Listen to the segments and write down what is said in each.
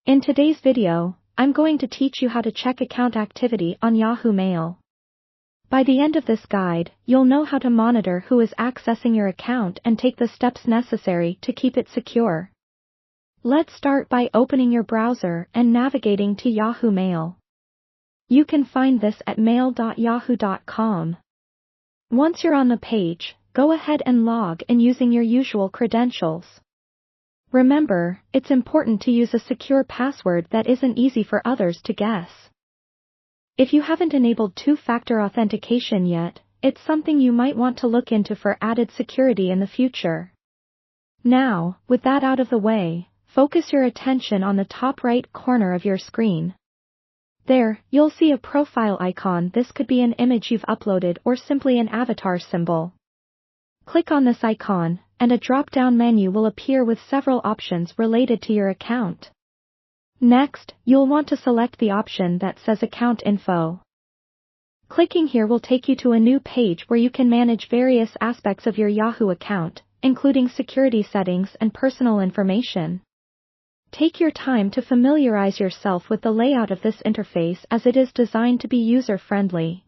In today's video, I'm going to teach you how to check account activity on Yahoo Mail. By the end of this guide, you'll know how to monitor who is accessing your account and take the steps necessary to keep it secure. Let's start by opening your browser and navigating to Yahoo Mail. You can find this at mail.yahoo.com. Once you're on the page, go ahead and log in using your usual credentials. Remember, it's important to use a secure password that isn't easy for others to guess. If you haven't enabled two-factor authentication yet, it's something you might want to look into for added security in the future. Now, with that out of the way, focus your attention on the top right corner of your screen. There, you'll see a profile icon. This could be an image you've uploaded or simply an avatar symbol. Click on this icon, and a drop-down menu will appear with several options related to your account. Next, you'll want to select the option that says Account Info. Clicking here will take you to a new page where you can manage various aspects of your Yahoo account, including security settings and personal information. Take your time to familiarize yourself with the layout of this interface as it is designed to be user-friendly.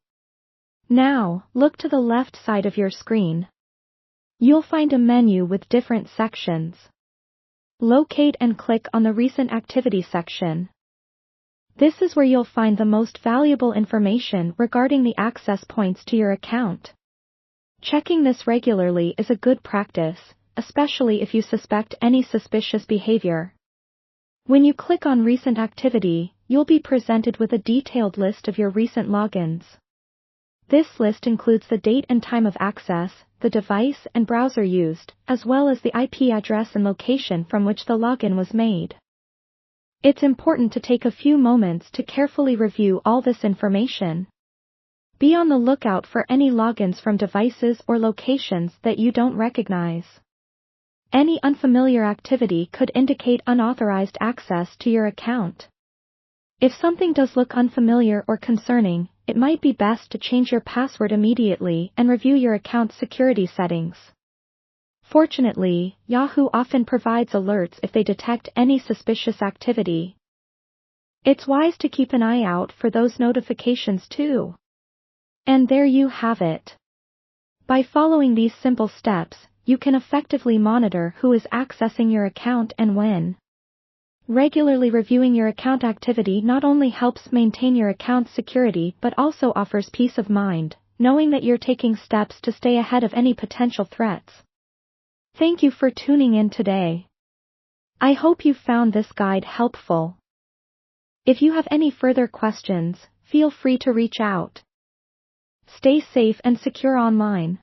Now, look to the left side of your screen. You'll find a menu with different sections. Locate and click on the Recent Activity section. This is where you'll find the most valuable information regarding the access points to your account. Checking this regularly is a good practice, especially if you suspect any suspicious behavior. When you click on Recent Activity, you'll be presented with a detailed list of your recent logins. This list includes the date and time of access, the device and browser used, as well as the IP address and location from which the login was made. It's important to take a few moments to carefully review all this information. Be on the lookout for any logins from devices or locations that you don't recognize. Any unfamiliar activity could indicate unauthorized access to your account. If something does look unfamiliar or concerning, it might be best to change your password immediately and review your account's security settings. Fortunately, Yahoo often provides alerts if they detect any suspicious activity. It's wise to keep an eye out for those notifications too. And there you have it. By following these simple steps, you can effectively monitor who is accessing your account and when. Regularly reviewing your account activity not only helps maintain your account's security but also offers peace of mind, knowing that you're taking steps to stay ahead of any potential threats. Thank you for tuning in today. I hope you found this guide helpful. If you have any further questions, feel free to reach out. Stay safe and secure online.